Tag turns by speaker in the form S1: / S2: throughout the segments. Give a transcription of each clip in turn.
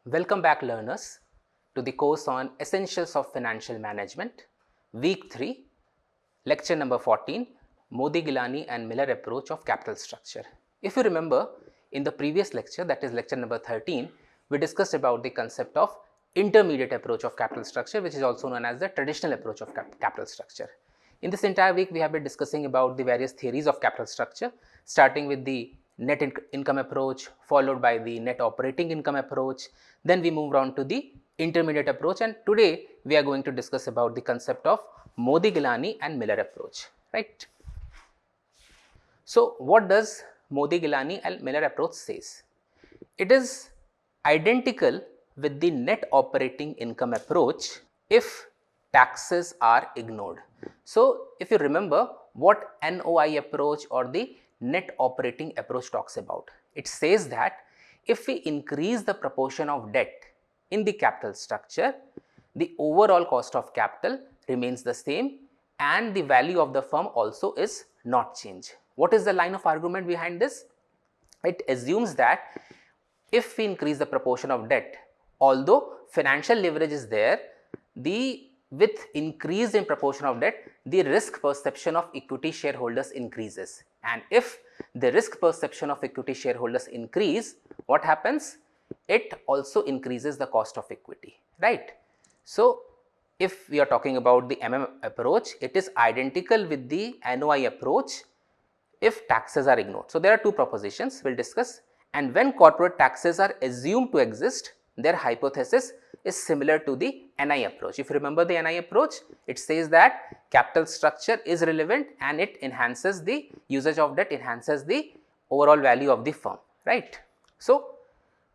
S1: Welcome back, learners, to the course on Essentials of Financial Management, Week 3, Lecture number 14, Modigliani and Miller Approach of Capital Structure. If you remember, in the previous lecture, that is lecture number 13, we discussed about the concept of intermediate approach of capital structure, which is also known as the traditional approach of capital structure. In this entire week, we have been discussing about the various theories of capital structure, starting with the net income approach, followed by the net operating income approach. Then we moved on to the intermediate approach, and today we are going to discuss about the concept of Modigliani and Miller approach, right? So, what does Modigliani and Miller approach says? It is identical with the net operating income approach if taxes are ignored. So, if you remember what NOI approach or the net operating approach talks about, it says that if we increase the proportion of debt in the capital structure, the overall cost of capital remains the same and the value of the firm also is not changed. What is the line of argument behind this? It assumes that if we increase the proportion of debt, although financial leverage is there, with increase in proportion of debt, the risk perception of equity shareholders increases, and if the risk perception of equity shareholders increase, what happens? It also increases the cost of equity, right? So, if we are talking about the approach, it is identical with the NOI approach if taxes are ignored. So, there are two propositions we will discuss, and when corporate taxes are assumed to exist, their hypothesis is similar to the NI approach. If you remember the NI approach, it says that capital structure is relevant and it enhances the usage of debt, enhances the overall value of the firm, right. So,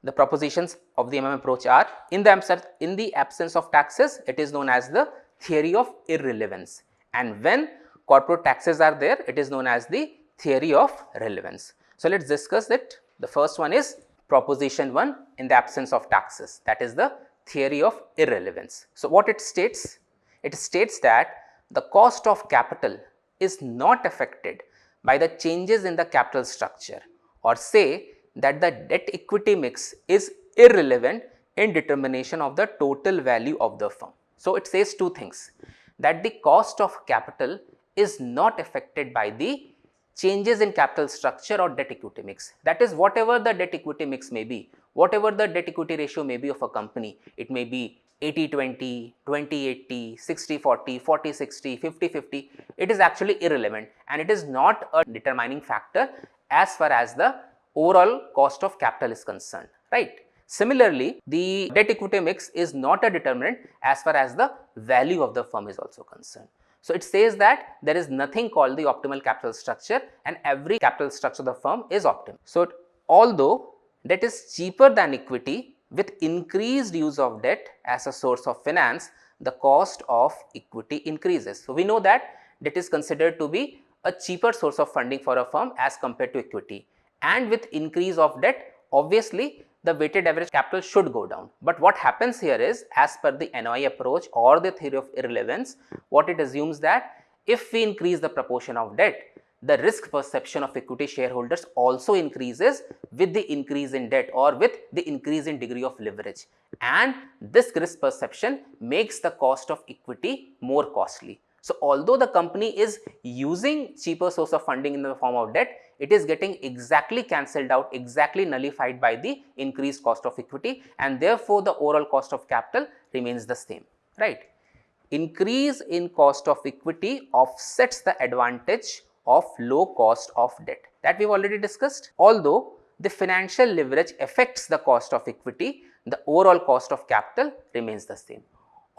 S1: the propositions of the approach are, in the absence of taxes, it is known as the theory of irrelevance, and when corporate taxes are there, it is known as the theory of relevance. So, let us discuss it. The first one is proposition 1, in the absence of taxes, that is the theory of irrelevance. So, what it states? It states that the cost of capital is not affected by the changes in the capital structure, or say that the debt equity mix is irrelevant in determination of the total value of the firm. So, it says two things, that the cost of capital is not affected by the changes in capital structure or debt equity mix. That is, whatever the debt equity mix may be, whatever the debt equity ratio may be of a company, it may be 80-20, 20-80, 60-40, 40-60, 50-50, it is actually irrelevant and it is not a determining factor as far as the overall cost of capital is concerned, right. Similarly, the debt equity mix is not a determinant as far as the value of the firm is also concerned. So, it says that there is nothing called the optimal capital structure and every capital structure of the firm is optimal. So, although debt is cheaper than equity, with increased use of debt as a source of finance, the cost of equity increases. So, we know that debt is considered to be a cheaper source of funding for a firm as compared to equity, and with increase of debt, obviously the weighted average capital should go down. But what happens here is, as per the NOI approach or the theory of irrelevance, what it assumes that if we increase the proportion of debt, the risk perception of equity shareholders also increases with the increase in debt or with the increase in degree of leverage, and this risk perception makes the cost of equity more costly. So, although the company is using cheaper source of funding in the form of debt, it is getting exactly cancelled out, exactly nullified by the increased cost of equity, and therefore, the overall cost of capital remains the same, right. Increase in cost of equity offsets the advantage of low cost of debt, that we have already discussed. Although the financial leverage affects the cost of equity, the overall cost of capital remains the same.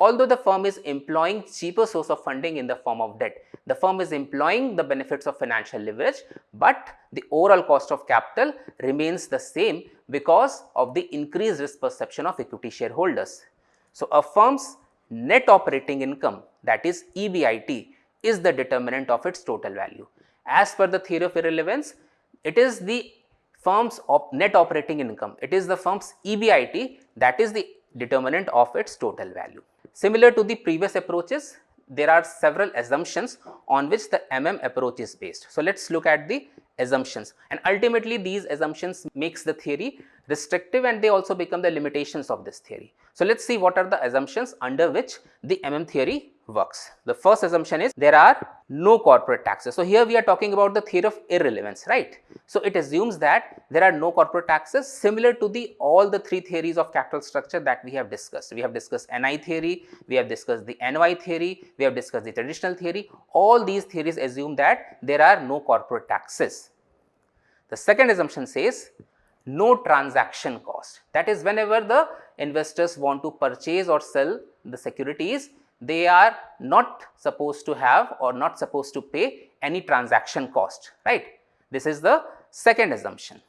S1: Although the firm is employing cheaper source of funding in the form of debt, the firm is employing the benefits of financial leverage, but the overall cost of capital remains the same because of the increased risk perception of equity shareholders. So, a firm's net operating income, that is EBIT, is the determinant of its total value. As per the theory of irrelevance, it is the firm's net operating income, it is the firm's EBIT that is the determinant of its total value. Similar to the previous approaches, there are several assumptions on which the approach is based. So, let us look at the assumptions, and ultimately these assumptions makes the theory restrictive and they also become the limitations of this theory. So, let us see what are the assumptions under which the theory works. The first assumption is there are no corporate taxes. So, here we are talking about the theory of irrelevance, right. So, it assumes that there are no corporate taxes similar to the all the three theories of capital structure that we have discussed. We have discussed NI theory, we have discussed the NY theory, we have discussed the traditional theory. All these theories assume that there are no corporate taxes. The second assumption says no transaction cost. That is, whenever the investors want to purchase or sell the securities, they are not supposed to have or not supposed to pay any transaction cost, right. This is the second assumption.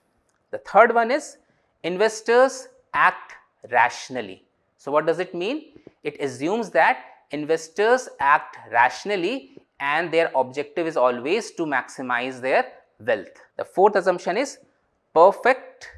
S1: The third one is investors act rationally. So, what does it mean? It assumes that investors act rationally and their objective is always to maximize their wealth. The fourth assumption is perfect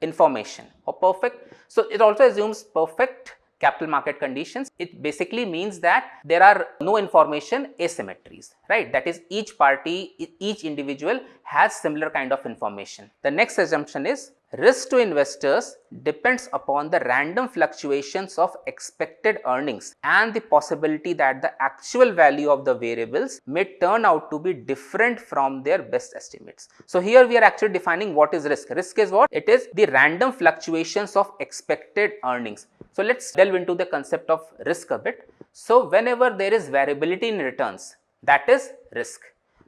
S1: information or perfect. So, it also assumes perfect capital market conditions. It basically means that there are no information asymmetries, right. That is, each party, each individual has similar kind of information. The next assumption is risk to investors depends upon the random fluctuations of expected earnings and the possibility that the actual value of the variables may turn out to be different from their best estimates. So, here we are actually defining what is risk. Risk is what? It is the random fluctuations of expected earnings. So, let us delve into the concept of risk a bit. So, whenever there is variability in returns, that is risk.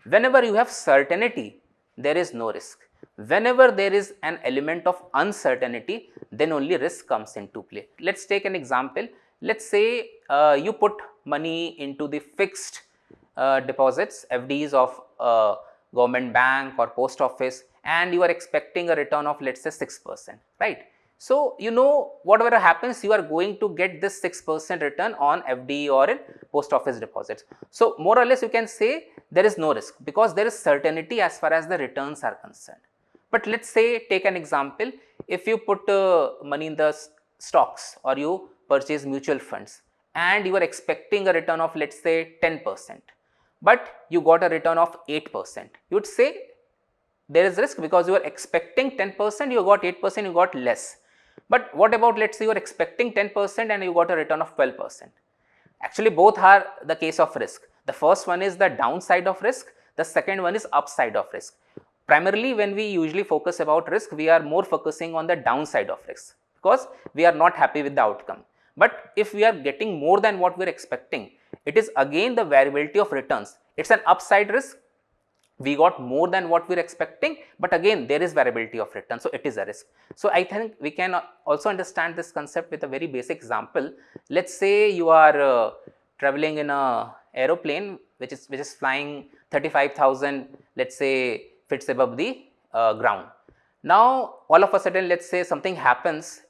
S1: Whenever you have certainty, there is no risk. Whenever there is an element of uncertainty, then only risk comes into play. Let us take an example. Let us say you put money into the fixed deposits, FDs of government bank or post office, and you are expecting a return of, let us say, 6%, right. So, you know, whatever happens, you are going to get this 6% return on FD or in post office deposits. So, more or less you can say there is no risk because there is certainty as far as the returns are concerned. But let us say, take an example, if you put money in the stocks or you purchase mutual funds and you are expecting a return of, let us say, 10%, but you got a return of 8%, you would say there is risk because you are expecting 10%, you got 8%, you got less. But what about, let us say, you are expecting 10% and you got a return of 12%. Actually, both are the case of risk. The first one is the downside of risk, the second one is upside of risk. Primarily, when we usually focus about risk, we are more focusing on the downside of risk because we are not happy with the outcome. But if we are getting more than what we are expecting, it is again the variability of returns. It is an upside risk. We got more than what we are expecting, but again there is variability of return. So, it is a risk. So, I think we can also understand this concept with a very basic example. Let us say you are traveling in a aeroplane which is flying 35,000, let us say, feet above the ground. Now, all of a sudden, let us say something happens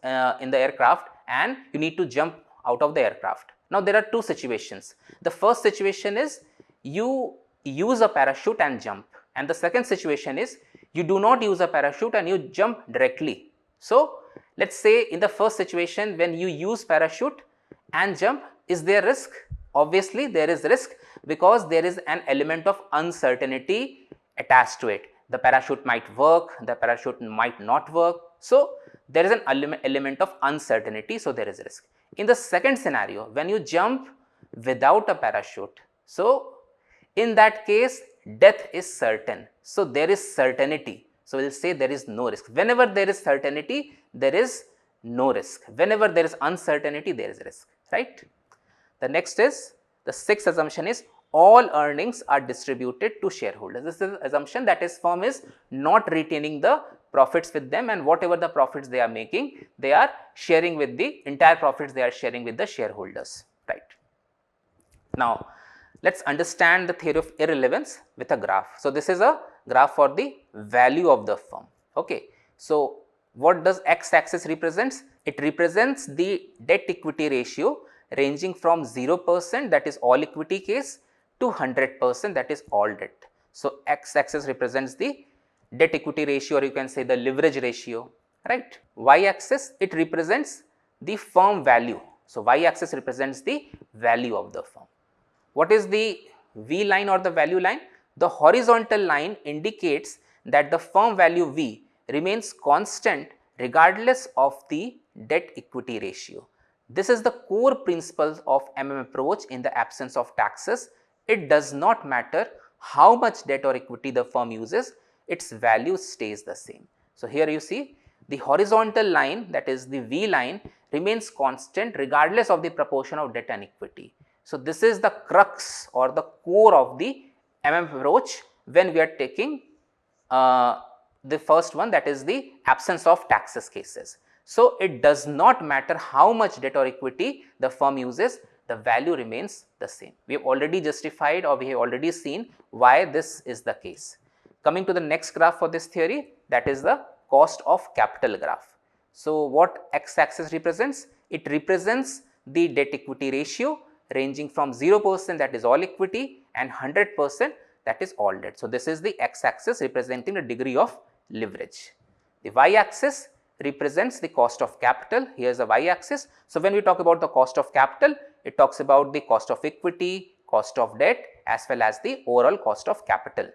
S1: in the aircraft and you need to jump out of the aircraft. Now, there are two situations. The first situation is you use a parachute and jump, and the second situation is you do not use a parachute and you jump directly. So, let us say in the first situation, when you use parachute and jump, is there risk? Obviously, there is risk because there is an element of uncertainty attached to it. The parachute might work, the parachute might not work. So, there is an element of uncertainty, so there is risk. In the second scenario, when you jump without a parachute, so in that case death is certain. So, there is certainty. So, we will say there is no risk. Whenever there is certainty, there is no risk. Whenever there is uncertainty, there is risk, right. The next is, the sixth assumption is all earnings are distributed to shareholders. This is the assumption that is firm is not retaining the profits with them, and whatever the profits they are making, they are sharing with the entire profits, they are sharing with the shareholders, right. Now, let us understand the theory of irrelevance with a graph. So, this is a graph for the value of the firm. Okay. So, what does x axis represents? It represents the debt equity ratio ranging from 0%, that is all equity case, to 100%, that is all debt. So, x axis represents the debt equity ratio, or you can say the leverage ratio, right. Y axis, it represents the firm value. So, y axis represents the value of the firm. What is the V line or the value line? The horizontal line indicates that the firm value V remains constant regardless of the debt equity ratio. This is the core principle of approach in the absence of taxes. It does not matter how much debt or equity the firm uses, its value stays the same. So, here you see the horizontal line, that is the V line, remains constant regardless of the proportion of debt and equity. So, this is the crux or the core of the approach when we are taking the first one, that is the absence of taxes cases. So, it does not matter how much debt or equity the firm uses, the value remains the same. We have already justified, or we have already seen why this is the case. Coming to the next graph for this theory, that is the cost of capital graph. So, what x axis represents? It represents the debt equity ratio ranging from 0%, that is all equity, and 100%, that is all debt. So, this is the x axis representing the degree of leverage. The y axis represents the cost of capital. Here is the y axis. So, when we talk about the cost of capital, it talks about the cost of equity, cost of debt, as well as the overall cost of capital.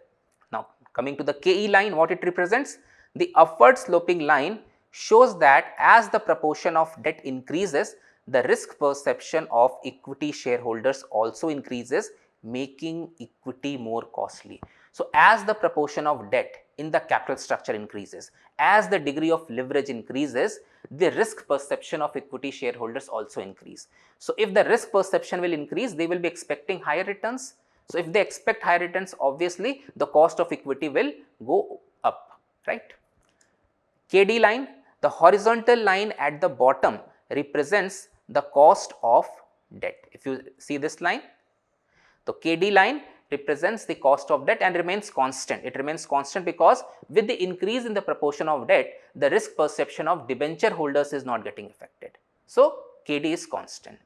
S1: Now, coming to the KE line, what it represents? The upward sloping line shows that as the proportion of debt increases, the risk perception of equity shareholders also increases, making equity more costly. So, as the proportion of debt in the capital structure increases, as the degree of leverage increases, the risk perception of equity shareholders also increase. So, if the risk perception will increase, they will be expecting higher returns. So, if they expect higher returns, obviously the cost of equity will go up, right. KD line, the horizontal line at the bottom represents the cost of debt. If you see this line, the KD line represents the cost of debt and remains constant. It remains constant because with the increase in the proportion of debt, the risk perception of debenture holders is not getting affected. So, KD is constant.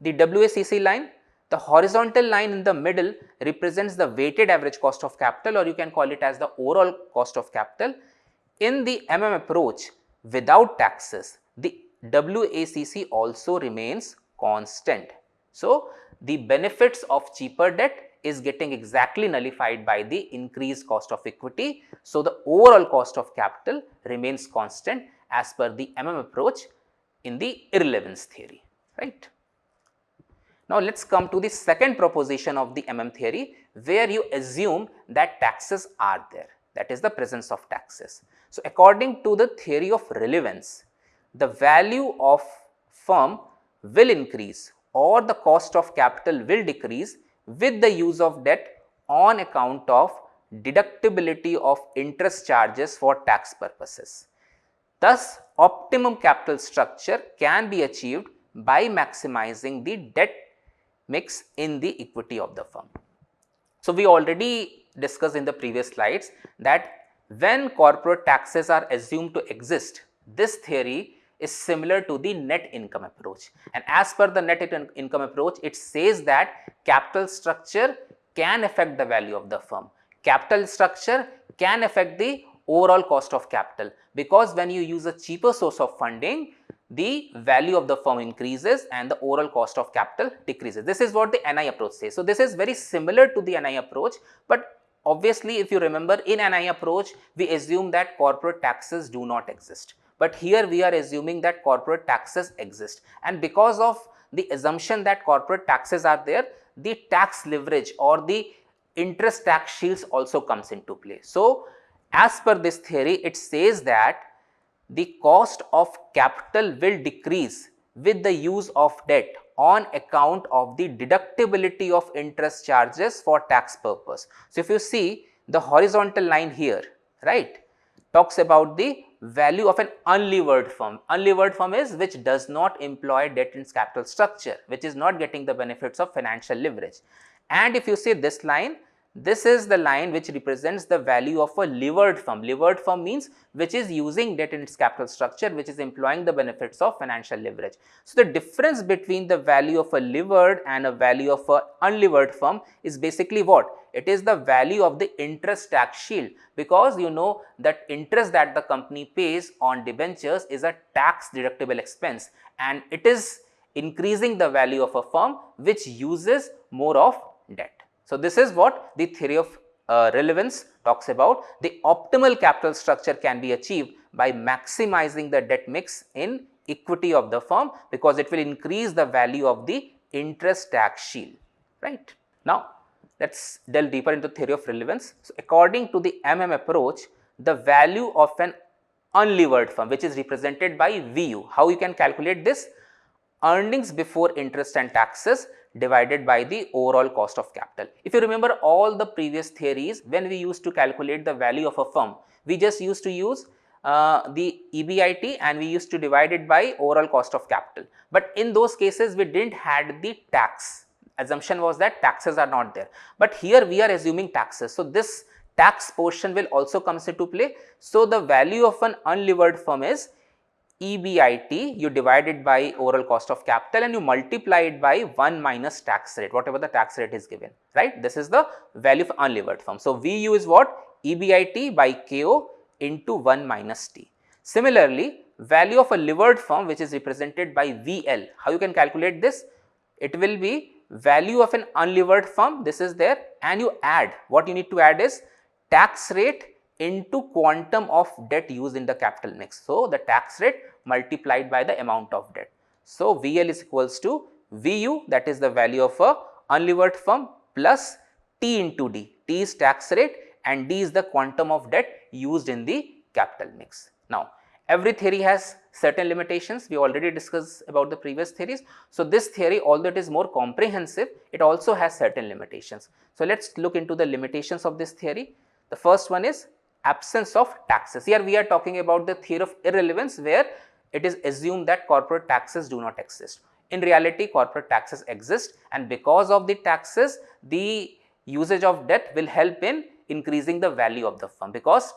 S1: The WACC line, the horizontal line in the middle represents the weighted average cost of capital, or you can call it as the overall cost of capital. In the approach without taxes, the WACC also remains constant. So, the benefits of cheaper debt is getting exactly nullified by the increased cost of equity. So, the overall cost of capital remains constant as per the approach in the irrelevance theory, right. Now, let us come to the second proposition of the theory, where you assume that taxes are there, that is the presence of taxes. So, according to the theory of relevance, the value of firm will increase or the cost of capital will decrease with the use of debt on account of deductibility of interest charges for tax purposes. Thus, optimum capital structure can be achieved by maximizing the debt mix in the equity of the firm. So, we already discussed in the previous slides that when corporate taxes are assumed to exist, this theory is similar to the net income approach, and as per the net income approach, it says that capital structure can affect the value of the firm. Capital structure can affect the overall cost of capital, because when you use a cheaper source of funding, the value of the firm increases and the overall cost of capital decreases. This is what the NI approach says. So, this is very similar to the NI approach, but obviously if you remember, in NI approach we assume that corporate taxes do not exist, but here we are assuming that corporate taxes exist, and because of the assumption that corporate taxes are there, the tax leverage or the interest tax shields also comes into play. So, as per this theory, it says that the cost of capital will decrease with the use of debt on account of the deductibility of interest charges for tax purpose. So, if you see the horizontal line here, right, talks about the value of an unlevered firm. Unlevered firm is which does not employ debt in its capital structure, which is not getting the benefits of financial leverage. And if you see this line, this is the line which represents the value of a levered firm. Levered firm means which is using debt in its capital structure, which is employing the benefits of financial leverage. So, the difference between the value of a levered and a value of a unlevered firm is basically what? It is the value of the interest tax shield, because you know that interest that the company pays on debentures is a tax deductible expense, and it is increasing the value of a firm which uses more of debt. So, this is what the theory of relevance talks about the optimal capital structure can be achieved by maximizing the debt mix in equity of the firm, because it will increase the value of the interest tax shield, right. Now, let us delve deeper into theory of relevance. So, according to the approach, the value of an unlevered firm, which is represented by VU, how you can calculate this? Earnings before interest and taxes divided by the overall cost of capital. If you remember all the previous theories, when we used to calculate the value of a firm, we just used to use the EBIT and we used to divide it by overall cost of capital. But in those cases, we did not had the tax. Assumption was that taxes are not there. But here we are assuming taxes. So, this tax portion will also comes into play. So, the value of an unlevered firm is EBIT, you divide it by overall cost of capital and you multiply it by 1 minus tax rate, whatever the tax rate is given, right. This is the value of unlevered firm. So, VU is what? EBIT by KO into 1 minus T. Similarly, value of a levered firm, which is represented by VL, how you can calculate this? It will be value of an unlevered firm, this is there, and you add, what you need to add is tax rate into quantum of debt used in the capital mix. So, the tax rate multiplied by the amount of debt. So, VL is equals to VU, that is the value of a unlevered firm, plus T into D. T is tax rate and D is the quantum of debt used in the capital mix. Now, every theory has certain limitations, we already discussed about the previous theories. So, this theory, although it is more comprehensive, it also has certain limitations. So, let us look into the limitations of this theory. The first one is absence of taxes. Here we are talking about the theory of irrelevance, where it is assumed that corporate taxes do not exist. In reality, corporate taxes exist, and because of the taxes, the usage of debt will help in increasing the value of the firm, because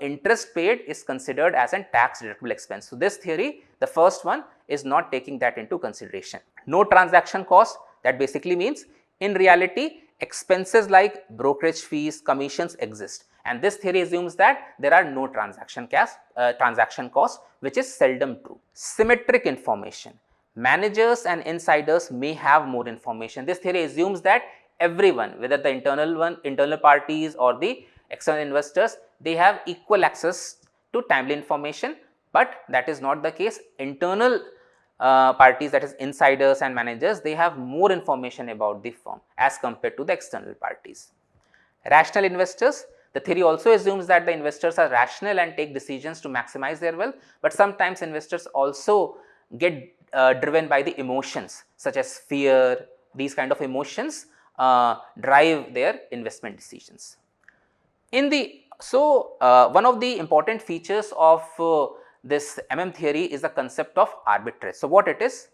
S1: interest paid is considered as a tax deductible expense. So, this theory, the first one, is not taking that into consideration. No transaction cost, that basically means in reality expenses like brokerage fees, commissions exist, and this theory assumes that there are no transaction costs, which is seldom true. Symmetric information, managers and insiders may have more information. This theory assumes that everyone, whether the internal parties or the external investors, they have equal access to timely information, but that is not the case. Internal parties, that is insiders and managers, they have more information about the firm as compared to the external parties. Rational investors, the theory also assumes that the investors are rational and take decisions to maximize their wealth, but sometimes investors also get driven by the emotions such as fear. These kind of emotions drive their investment decisions. One of the important features of this theory is the concept of arbitrage. So, what it is?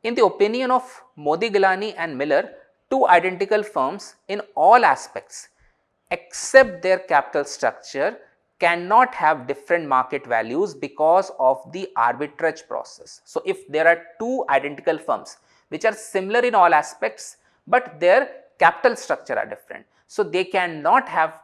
S1: In the opinion of Modigliani and Miller, two identical firms in all aspects except their capital structure cannot have different market values because of the arbitrage process. So, if there are two identical firms which are similar in all aspects, but their capital structure are different, so they cannot have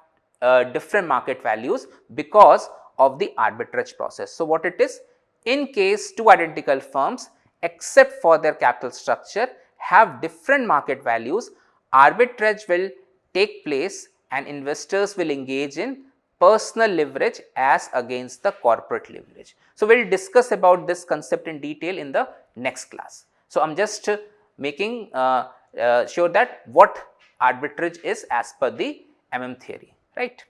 S1: different market values because of the arbitrage process. So, what it is? In case two identical firms except for their capital structure have different market values, arbitrage will take place and investors will engage in personal leverage as against the corporate leverage. So, we will discuss about this concept in detail in the next class. So, I am just making sure that what arbitrage is as per the theory, right.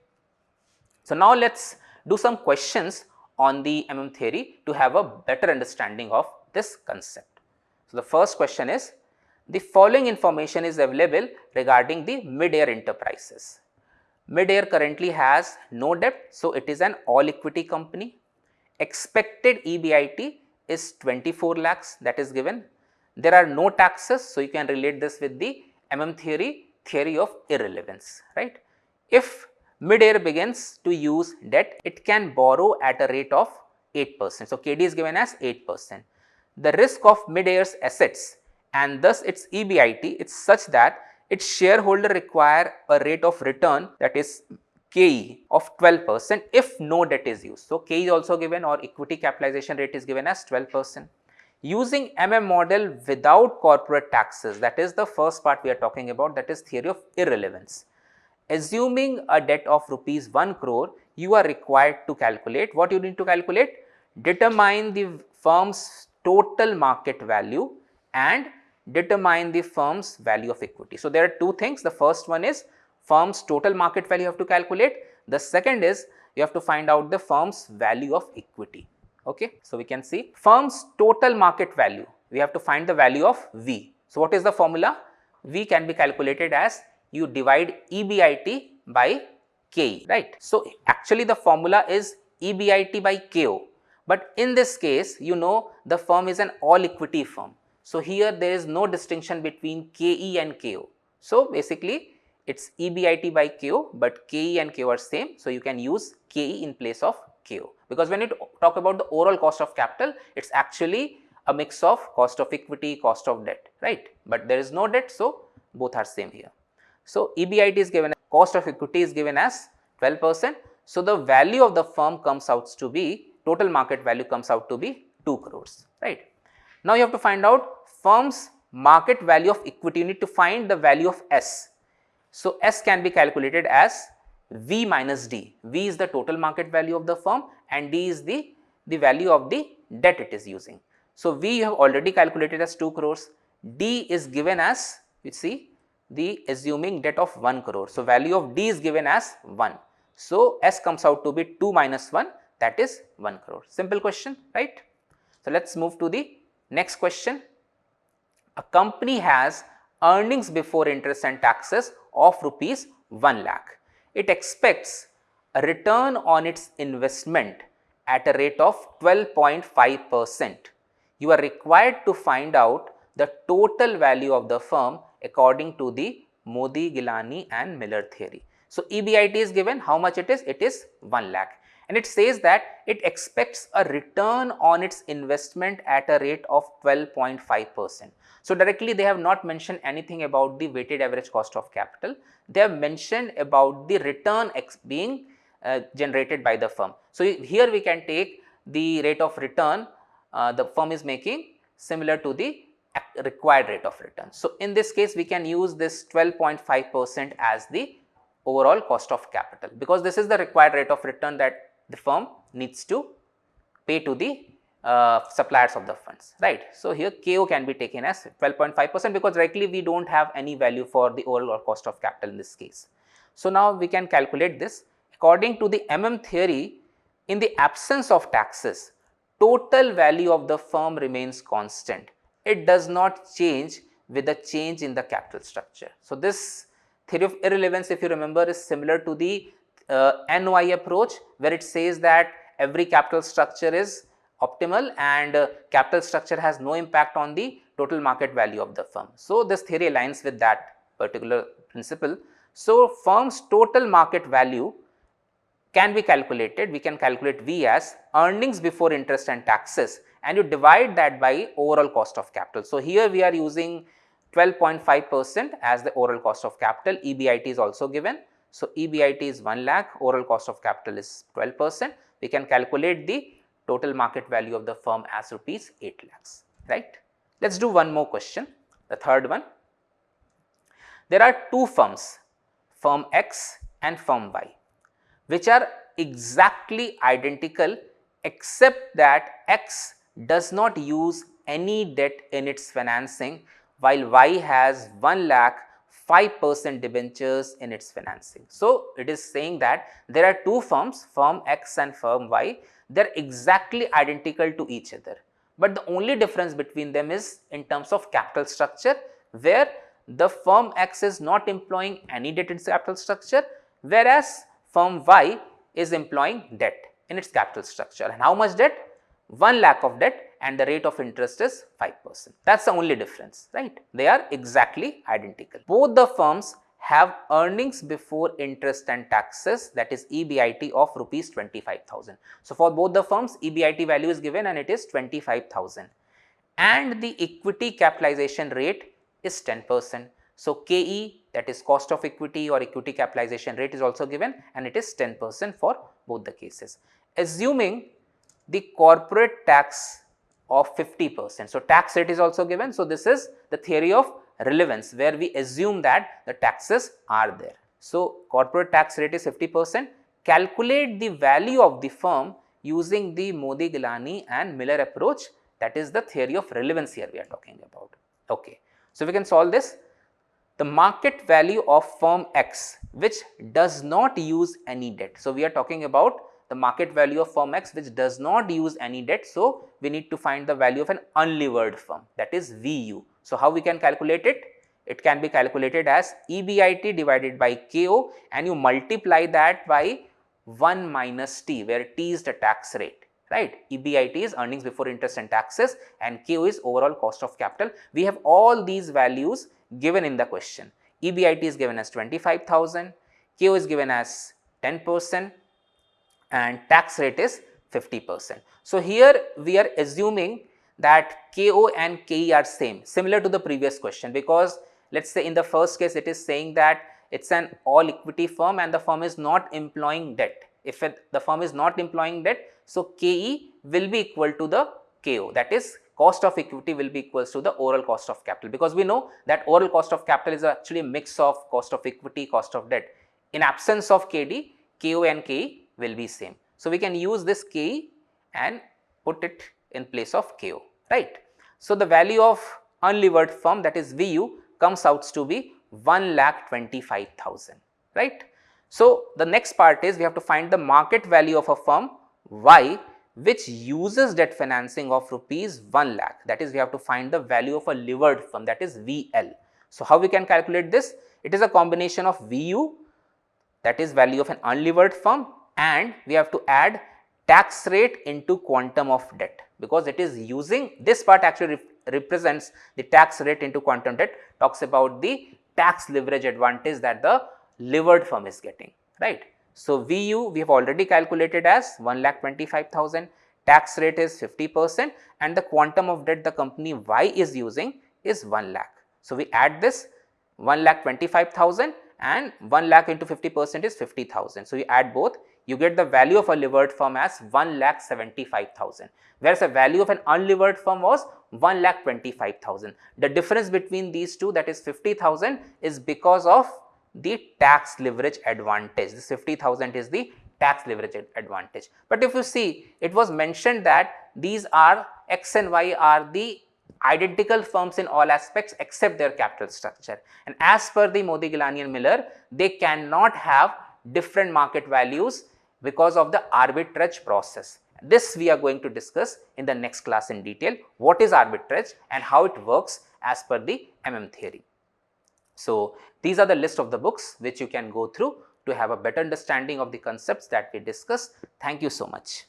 S1: So, now let us do some questions on the theory to have a better understanding of this concept. So, the first question is, the following information is available regarding the Mid-Air Enterprises. Mid-Air currently has no debt, so it is an all equity company. Expected EBIT is 24 lakhs, that is given. There are no taxes, so you can relate this with the theory of irrelevance, right. If Mid-Air begins to use debt, it can borrow at a rate of 8%. So, KD is given as 8%. The risk of Mid-Air's assets and thus its EBIT is such that its shareholder require a rate of return, that is KE, of 12% if no debt is used. So, KE is also given, or equity capitalization rate is given as 12%. Using model without corporate taxes, that is the first part we are talking about, that is theory of irrelevance. assuming a debt of rupees 1 crore, you are required to calculate, what you need to calculate? Determine the firm's total market value and determine the firm's value of equity. So, there are two things. The first one is firm's total market value you have to calculate. The second is you have to find out the firm's value of equity. Okay. So, we can see firm's total market value, we have to find the value of V. So, what is the formula? V can be calculated as you divide EBIT by KE, right. So, actually the formula is EBIT by KO, but in this case you know the firm is an all equity firm. So, here there is no distinction between KE and KO. So, basically it is EBIT by KO, but KE and KO are same. So, you can use KE in place of KO, because when you talk about the overall cost of capital, it is actually a mix of cost of equity, cost of debt, right, but there is no debt. So, both are same here. So, EBIT is given, cost of equity is given as 12%. So, the value of the firm comes out to be, total market value comes out to be 2 crores, right. Now, you have to find out firm's market value of equity, you need to find the value of S. So, S can be calculated as V minus D. V is the total market value of the firm and D is the value of the debt it is using. So, V you have already calculated as 2 crores, D is given as, you see, the assuming debt of 1 crore. So, value of D is given as 1. So, S comes out to be 2 minus 1, that is 1 crore. Simple question, right. So, let us move to the next question. A company has earnings before interest and taxes of rupees 1 lakh. It expects a return on its investment at a rate of 12.5%. You are required to find out the total value of the firm according to the Modigliani and Miller theory. So, EBIT is given, how much it is? It is 1 lakh, and it says that it expects a return on its investment at a rate of 12.5%. So, directly they have not mentioned anything about the weighted average cost of capital. They have mentioned about the return being generated by the firm. So, here we can take the rate of return the firm is making similar to the required rate of return. So, in this case we can use this 12.5% as the overall cost of capital, because this is the required rate of return that the firm needs to pay to the suppliers of the funds, right. So, here KO can be taken as 12.5%, because directly we do not have any value for the overall cost of capital in this case. So, now we can calculate this. According to the theory, in the absence of taxes, total value of the firm remains constant. It does not change with the change in the capital structure. So, this theory of irrelevance, if you remember, is similar to the NOI approach, where it says that every capital structure is optimal and capital structure has no impact on the total market value of the firm. So, this theory aligns with that particular principle. So, firm's total market value can be calculated. We can calculate V as earnings before interest and taxes, and you divide that by overall cost of capital. So, here we are using 12.5% as the overall cost of capital. EBIT is also given. So, EBIT is 1 lakh, overall cost of capital is 12%. We can calculate the total market value of the firm as rupees 8 lakhs, right. Let us do one more question, the third one. There are two firms, firm X and firm Y, which are exactly identical except that X does not use any debt in its financing, while Y has 1 lakh 5% debentures in its financing. So, it is saying that there are two firms, firm X and firm Y, they are exactly identical to each other, but the only difference between them is in terms of capital structure, where the firm X is not employing any debt in its capital structure, whereas firm Y is employing debt in its capital structure. And how much debt? 1 lakh of debt, and the rate of interest is 5%. That is the only difference, right. They are exactly identical. Both the firms have earnings before interest and taxes, that is EBIT of rupees 25,000. So, for both the firms EBIT value is given and it is 25,000, and the equity capitalization rate is 10%. So, KE, that is cost of equity or equity capitalization rate, is also given and it is 10% for both the cases. Assuming the corporate tax of 50%. So, tax rate is also given. So, this is the theory of relevance, where we assume that the taxes are there. So, corporate tax rate is 50%. Calculate the value of the firm using the Modigliani and Miller approach, that is the theory of relevance here we are talking about. Okay. So, we can solve this. The market value of firm X which does not use any debt. So, we are talking about the market value of firm X which does not use any debt. So, we need to find the value of an unlevered firm, that is VU. So, how we can calculate it? It can be calculated as EBIT divided by KO, and you multiply that by 1 minus T, where T is the tax rate, right. EBIT is earnings before interest and taxes, and KO is overall cost of capital. We have all these values given in the question. EBIT is given as 25,000, KO is given as 10%, and tax rate is 50%. So, here we are assuming that KO and KE are similar to the previous question, because let us say in the first case it is saying that it is an all equity firm and the firm is not employing debt. If the firm is not employing debt, so KE will be equal to the KO, that is cost of equity will be equals to the overall cost of capital, because we know that overall cost of capital is actually a mix of cost of equity, cost of debt. In absence of KD, KO and KE will be same. So, we can use this KE and put it in place of KO, right. So, the value of unlevered firm, that is VU, comes out to be 1,25,000, right. So, the next part is we have to find the market value of a firm Y which uses debt financing of rupees 1 lakh, that is we have to find the value of a levered firm, that is VL. So, how we can calculate this? It is a combination of VU, that is value of an unlevered firm, and we have to add tax rate into quantum of debt, because it is using this part actually represents the tax rate into quantum debt, talks about the tax leverage advantage that the levered firm is getting, right. So, VU we have already calculated as 1,25,000, tax rate is 50%, and the quantum of debt the company Y is using is 1 lakh. So, we add this 1,25,000 and 1 lakh into 50% is 50,000. So, you add both, you get the value of a levered firm as 1,75,000, whereas the value of an unlevered firm was 1,25,000. The difference between these two, that is 50,000, is because of the tax leverage advantage. This 50,000 is the tax leverage advantage. But if you see, it was mentioned that these are X and Y are the identical firms in all aspects except their capital structure, and as per the Modigliani and Miller, they cannot have different market values because of the arbitrage process. This we are going to discuss in the next class in detail, what is arbitrage and how it works as per the theory. So, these are the list of the books which you can go through to have a better understanding of the concepts that we discussed. Thank you so much.